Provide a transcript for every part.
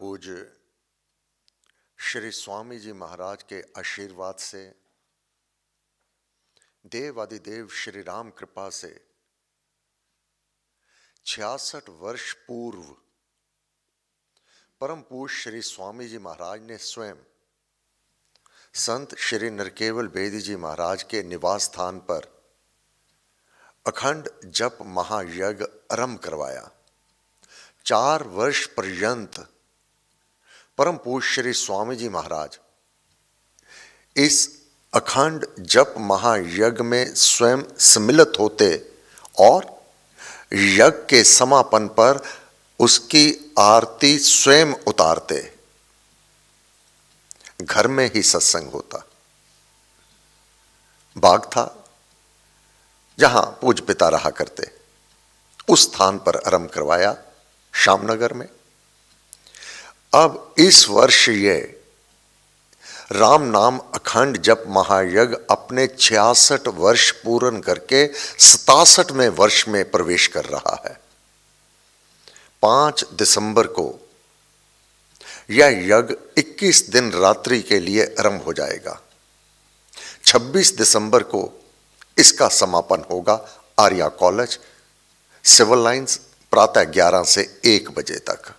पूज्य श्री स्वामी जी महाराज के आशीर्वाद से, देवादिदेव श्री राम कृपा से 66 वर्ष पूर्व परम पूज्य श्री स्वामी जी महाराज ने स्वयं संत श्री नरकेवल बेदी जी महाराज के निवास स्थान पर अखंड जप महायज्ञ आरंभ करवाया। 4 वर्ष पर्यंत परम पूज्य श्री स्वामी जी महाराज इस अखंड जप महायज्ञ में स्वयं सम्मिलित होते और यज्ञ के समापन पर उसकी आरती स्वयं उतारते। घर में ही सत्संग होता। बाग था जहां पूज्य पिता रहा करते, उस स्थान पर आरंभ करवाया श्यामनगर में। अब इस वर्ष ये राम नाम अखंड जप महायज्ञ अपने 66 वर्ष पूर्ण करके 67वें वर्ष में प्रवेश कर रहा है। 5 दिसंबर को यह यज्ञ 21 दिन रात्रि के लिए आरंभ हो जाएगा। 26 दिसंबर को इसका समापन होगा आर्या कॉलेज, सिविल लाइंस, प्रातः 11 से 1 बजे तक।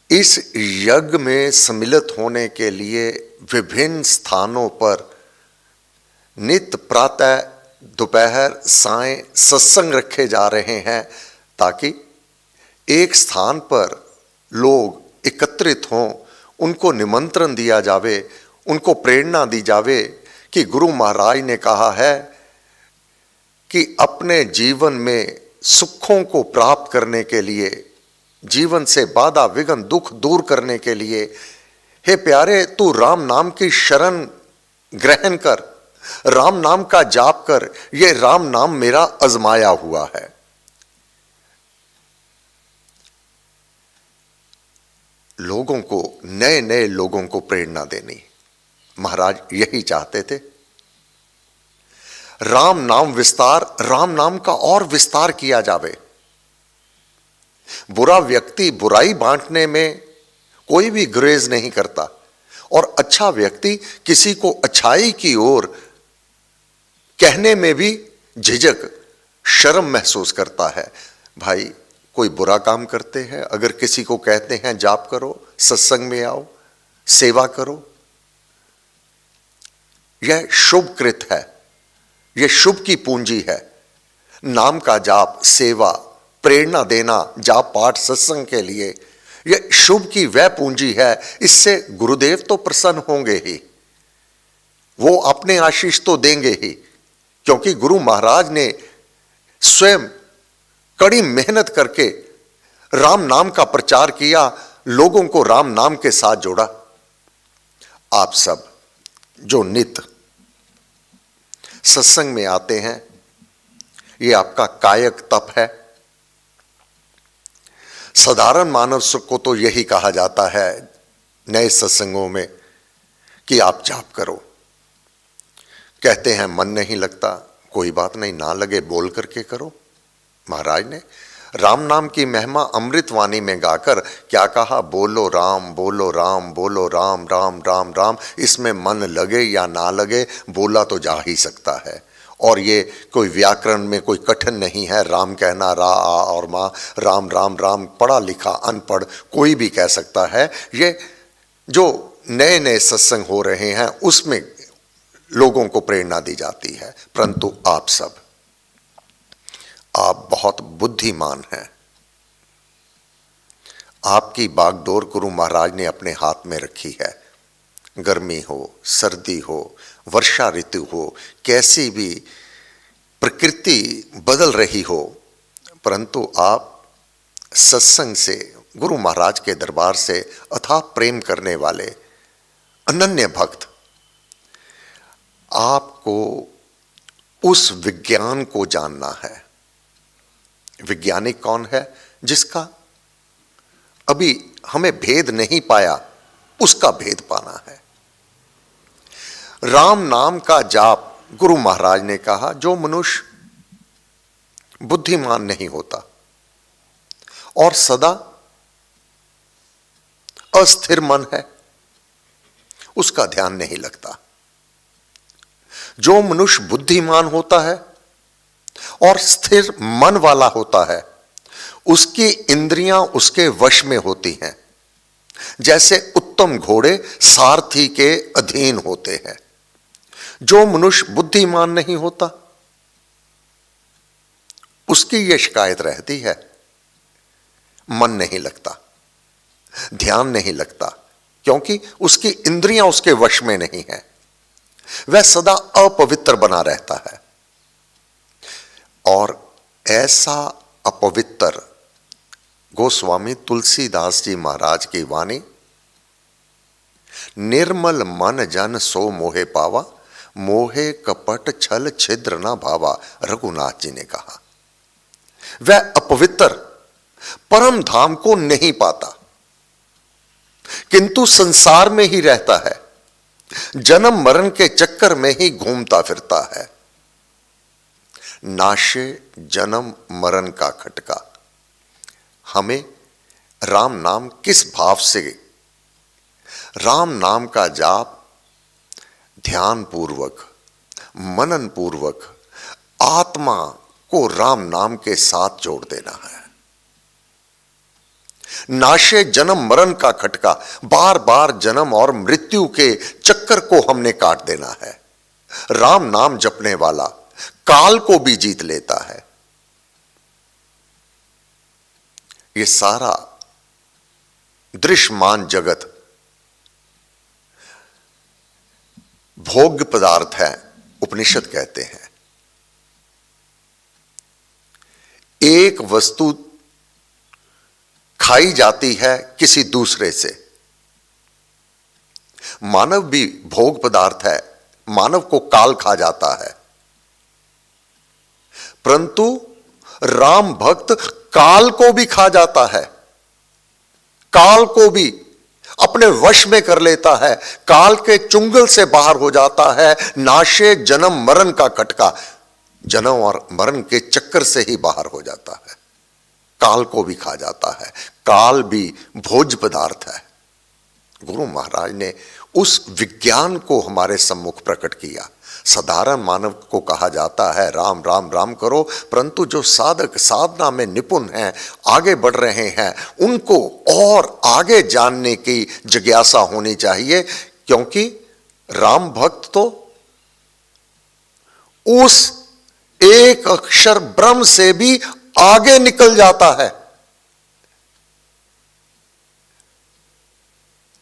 इस यज्ञ में सम्मिलित होने के लिए विभिन्न स्थानों पर नित्य प्रातः दोपहर सायं सत्संग रखे जा रहे हैं, ताकि एक स्थान पर लोग एकत्रित हों, उनको निमंत्रण दिया जावे, उनको प्रेरणा दी जावे कि गुरु महाराज ने कहा है कि अपने जीवन में सुखों को प्राप्त करने के लिए, जीवन से बाधा विघ्न दुख दूर करने के लिए, हे प्यारे तू राम नाम की शरण ग्रहण कर, राम नाम का जाप कर, ये राम नाम मेरा आजमाया हुआ है। लोगों को, नए नए लोगों को प्रेरणा देनी, महाराज यही चाहते थे। राम नाम विस्तार, राम नाम का और विस्तार किया जावे। बुरा व्यक्ति बुराई बांटने में कोई भी गुरेज नहीं करता, और अच्छा व्यक्ति किसी को अच्छाई की ओर कहने में भी झिझक शर्म महसूस करता है। भाई कोई बुरा काम करते हैं, अगर किसी को कहते हैं जाप करो, सत्संग में आओ, सेवा करो, यह शुभ कृत है, यह शुभ की पूंजी है। नाम का जाप, सेवा, प्रेरणा देना, जाप पाठ सत्संग के लिए, यह शुभ की वह पूंजी है। इससे गुरुदेव तो प्रसन्न होंगे ही, वो अपने आशीष तो देंगे ही, क्योंकि गुरु महाराज ने स्वयं कड़ी मेहनत करके राम नाम का प्रचार किया, लोगों को राम नाम के साथ जोड़ा। आप सब जो नित्य सत्संग में आते हैं, ये आपका कायक तप है। साधारण मानव को तो यही कहा जाता है नए सत्संगों में कि आप जाप करो। कहते हैं मन नहीं लगता, कोई बात नहीं, ना लगे बोल करके करो। महाराज ने राम नाम की महिमा अमृत वाणी में गाकर क्या कहा? बोलो राम, बोलो राम, बोलो राम, राम राम राम। इसमें मन लगे या ना लगे, बोला तो जा ही सकता है। और ये कोई व्याकरण में कोई कठिन नहीं है। राम कहना रा आ और माँ, राम राम राम, पढ़ा लिखा अनपढ़ कोई भी कह सकता है। ये जो नए नए सत्संग हो रहे हैं उसमें लोगों को प्रेरणा दी जाती है। परंतु आप सब, आप बहुत बुद्धिमान हैं। आपकी बागडोर गुरु महाराज ने अपने हाथ में रखी है। गर्मी हो, सर्दी हो, वर्षा ऋतु हो, कैसी भी प्रकृति बदल रही हो, परंतु आप सत्संग से, गुरु महाराज के दरबार से अथाह प्रेम करने वाले अनन्य भक्त, आपको उस विज्ञान को जानना है। वैज्ञानिक कौन है? जिसका अभी हमें भेद नहीं पाया, उसका भेद पाना है। राम नाम का जाप, गुरु महाराज ने कहा, जो मनुष्य बुद्धिमान नहीं होता और सदा अस्थिर मन है, उसका ध्यान नहीं लगता। जो मनुष्य बुद्धिमान होता है और स्थिर मन वाला होता है, उसकी इंद्रियां उसके वश में होती हैं। जैसे उत्तम घोड़े सारथी के अधीन होते हैं। जो मनुष्य बुद्धिमान नहीं होता, उसकी यह शिकायत रहती है, मन नहीं लगता, ध्यान नहीं लगता, क्योंकि उसकी इंद्रियां उसके वश में नहीं है। वह सदा अपवित्र बना रहता है। और ऐसा अपवित्र गोस्वामी तुलसीदास जी महाराज की वाणी, निर्मल मन जन सो मोहे पावा, मोहे कपट छल छिद्र न भावा, रघुनाथ जी ने कहा। वह अपवित्र परम धाम को नहीं पाता, किंतु संसार में ही रहता है, जन्म मरण के चक्कर में ही घूमता फिरता है। नाशे जन्म मरण का खटका। हमें राम नाम किस भाव से, राम नाम का जाप ध्यान पूर्वक, मनन पूर्वक आत्मा को राम नाम के साथ जोड़ देना है। नाशे जन्म मरण का खटका, बार बार जन्म और मृत्यु के चक्कर को हमने काट देना है। राम नाम जपने वाला काल को भी जीत लेता है। ये सारा दृश्यमान जगत भोग्य पदार्थ है, उपनिषद कहते हैं। एक वस्तु खाई जाती है किसी दूसरे से। मानव भी भोग पदार्थ है, मानव को काल खा जाता है, परंतु राम भक्त काल को भी खा जाता है, काल को भी अपने वश में कर लेता है, काल के चुंगल से बाहर हो जाता है। नाशे जन्म मरण का खटका, जन्म और मरण के चक्कर से ही बाहर हो जाता है, काल को भी खा जाता है। काल भी भोज्य पदार्थ है। गुरु महाराज ने उस विज्ञान को हमारे सम्मुख प्रकट किया। साधारण मानव को कहा जाता है राम राम राम करो, परंतु जो साधक साधना में निपुण हैं, आगे बढ़ रहे हैं, उनको और आगे जानने की जिज्ञासा होनी चाहिए, क्योंकि राम भक्त तो उस एक अक्षर ब्रह्म से भी आगे निकल जाता है।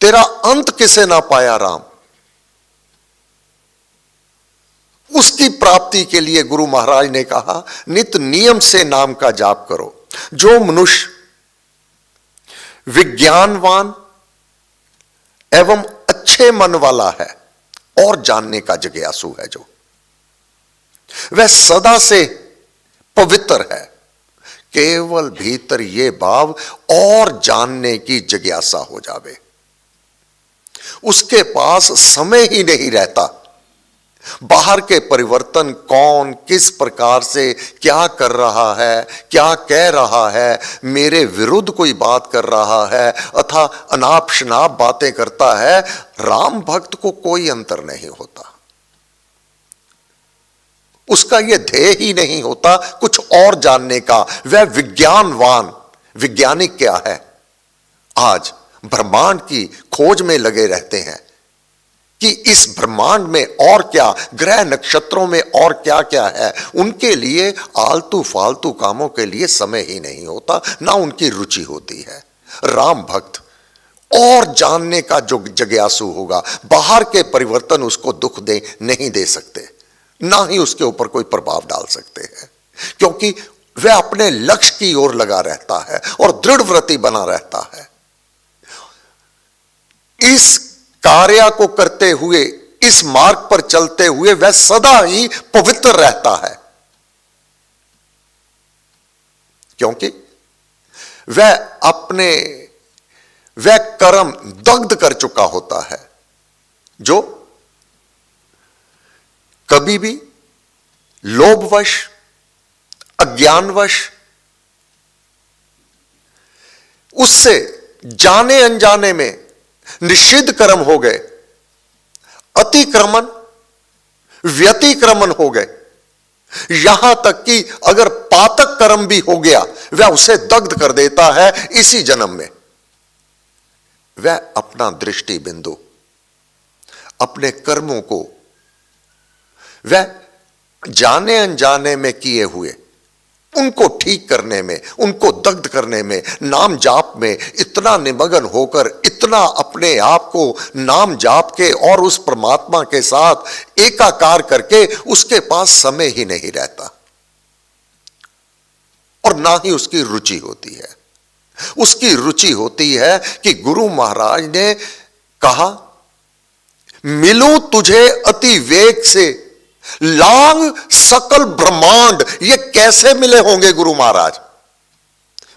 तेरा अंत किसे ना पाया राम, उसकी प्राप्ति के लिए गुरु महाराज ने कहा नित नियम से नाम का जाप करो। जो मनुष्य विज्ञानवान एवं अच्छे मन वाला है और जानने का जिज्ञासु है, जो वह सदा से पवित्र है, केवल भीतर ये भाव और जानने की जिज्ञासा हो जावे, उसके पास समय ही नहीं रहता। बाहर के परिवर्तन कौन किस प्रकार से क्या कर रहा है, क्या कह रहा है, मेरे विरुद्ध कोई बात कर रहा है अथा अनाप शनाप बातें करता है, राम भक्त को कोई अंतर नहीं होता। उसका यह ध्येय ही नहीं होता कुछ और जानने का। वह विज्ञानवान, वैज्ञानिक क्या है, आज ब्रह्मांड की खोज में लगे रहते हैं कि इस ब्रह्मांड में और क्या, ग्रह नक्षत्रों में और क्या क्या है। उनके लिए आलतू फालतू कामों के लिए समय ही नहीं होता, ना उनकी रुचि होती है। राम भक्त और जानने का जो जिज्ञासु होगा, बाहर के परिवर्तन उसको दुख दे नहीं दे सकते, ना ही उसके ऊपर कोई प्रभाव डाल सकते हैं, क्योंकि वह अपने लक्ष्य की ओर लगा रहता है और दृढ़ व्रती बना रहता है। इस कार्य को करते हुए, इस मार्ग पर चलते हुए वह सदा ही पवित्र रहता है, क्योंकि वह कर्म दग्ध कर चुका होता है, जो कभी भी लोभवश, अज्ञानवश, उससे जाने अनजाने में निषिद्ध कर्म हो गए, अतिक्रमण, व्यतिक्रमण हो गए, यहां तक कि अगर पातक कर्म भी हो गया वह उसे दग्ध कर देता है इसी जन्म में। वह अपना दृष्टि बिंदु, अपने कर्मों को वह जाने अनजाने में किए हुए उनको ठीक करने में, उनको दग्ध करने में, नाम जाप में इतना निमग्न होकर, इतना अपने आप को नाम जाप के और उस परमात्मा के साथ एकाकार करके उसके पास समय ही नहीं रहता और ना ही उसकी रुचि होती है। उसकी रुचि होती है कि गुरु महाराज ने कहा, मिलूं तुझे अति वेग से, लांग सकल ब्रह्मांड। ये कैसे मिले होंगे गुरु महाराज?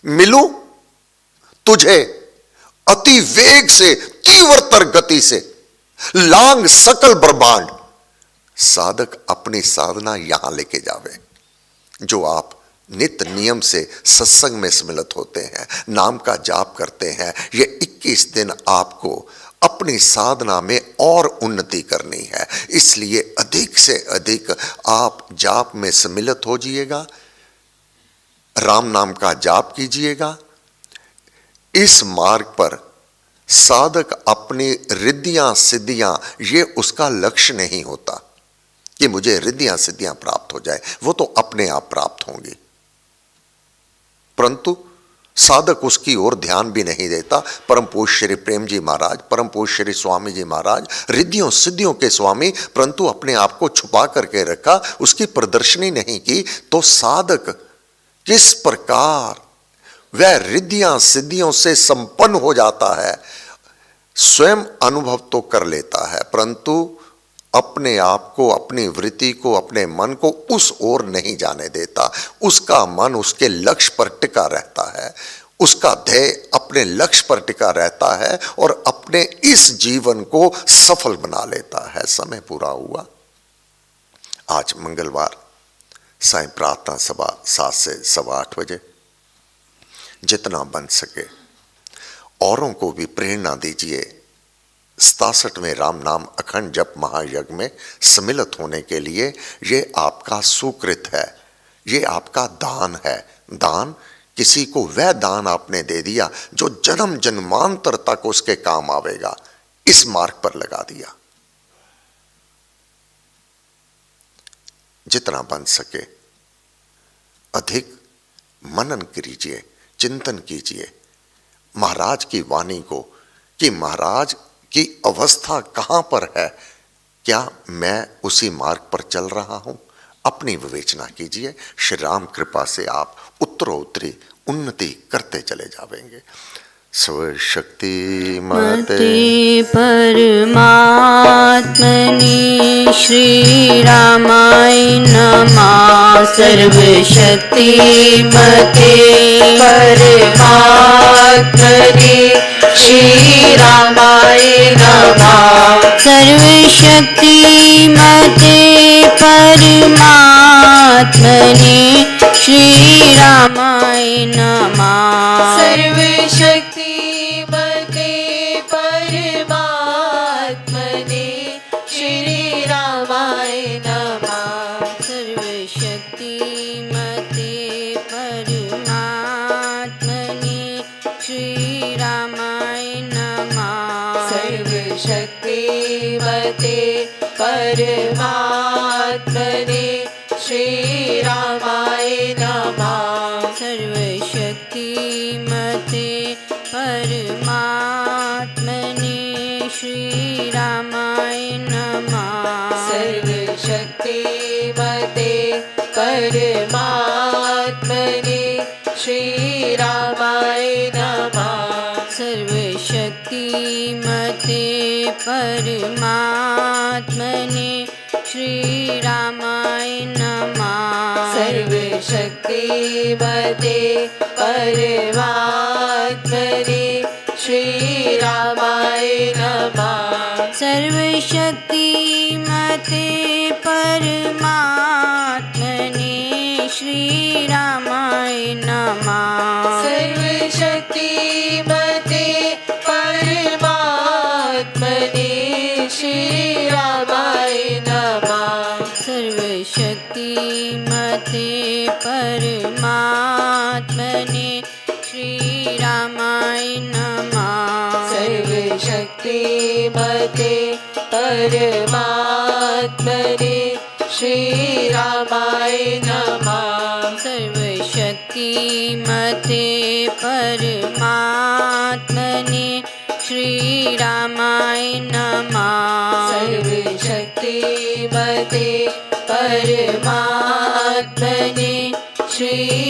मिलूं तुझे अति वेग से, तीव्रतर गति से, लांग सकल ब्रह्मांड। साधक अपनी साधना यहां लेके जावे। जो आप नित्य नियम से सत्संग में सम्मिलित होते हैं, नाम का जाप करते हैं, ये 21 दिन आपको अपनी साधना में और उन्नति करनी है। इसलिए अधिक से अधिक आप जाप में सम्मिलित हो जाइएगा, राम नाम का जाप कीजिएगा। इस मार्ग पर साधक अपनी रिद्धियां सिद्धियां, ये उसका लक्ष्य नहीं होता कि मुझे रिद्धियां सिद्धियां प्राप्त हो जाए, वो तो अपने आप प्राप्त होंगी, परंतु साधक उसकी ओर ध्यान भी नहीं देता। परम पूज्य श्री प्रेम जी महाराज, परम पूज्य श्री स्वामी जी महाराज रिद्धियों सिद्धियों के स्वामी, परंतु अपने आप को छुपा करके रखा, उसकी प्रदर्शनी नहीं की। तो साधक किस प्रकार वह रिद्धियां सिद्धियों से संपन्न हो जाता है, स्वयं अनुभव तो कर लेता है, परंतु अपने आप को, अपनी वृत्ति को, अपने मन को उस ओर नहीं जाने देता। उसका मन उसके लक्ष्य पर टिका रहता है, उसका ध्येय अपने लक्ष्य पर टिका रहता है और अपने इस जीवन को सफल बना लेता है। समय पूरा हुआ। आज मंगलवार सायं प्रार्थना सभा 7 से 8:15 बजे। जितना बन सके औरों को भी प्रेरणा दीजिए 67वें राम नाम अखंड जप महायज्ञ में सम्मिलित होने के लिए। ये आपका सुकृत है, ये आपका दान है। दान, किसी को वह दान आपने दे दिया जो जन्म जन्मांतर तक उसके काम आवेगा, इस मार्ग पर लगा दिया। जितना बन सके अधिक मनन कीजिए, चिंतन कीजिए महाराज की वाणी को कि महाराज की अवस्था कहां पर है, क्या मैं उसी मार्ग पर चल रहा हूं? अपनी विवेचना कीजिए। श्री राम कृपा से आप उत्तरोत्तरी उन्नति करते चले जाएंगे। स्वशक्ति मते परमात्मनि श्री रामाय नमः। सर्वशक्ति मते परमात्मनि श्री रामाय नमः। सर्वशक्ति मते परमात्मनि श्री रामाय नमः। सर्वशक्ति मते परमात्मने श्री रामाय नमः। सर्वशक्ति मते परमात्मने श्री रामाय नमः। सर्वशक्ति मते परमात्मने श्री रामाय नमः। सर्वशक्ति मते परमात्मने श्री रामाय नमः। सर्वशक्ति मते परमात्मने श्री रामाय नमः। सर्वशक्ति मते परमात्मने श्री रामाय नमः। सर्वशक्ति मते परमात्मने श्री रामाय नमः। सर्वशक्ति मते परमात्मने श्री रामाय नमः। सर्वशक्ति मते परमात्मने परमात्मने श्रीरामाय नमः। सर्वशक्तिमते परमात्मने श्रीरामाय नमः। सर्वशक्तिमते परमात्मने श्रीरामाय नमः। सर्वशक्तिमते परमात्मने श्री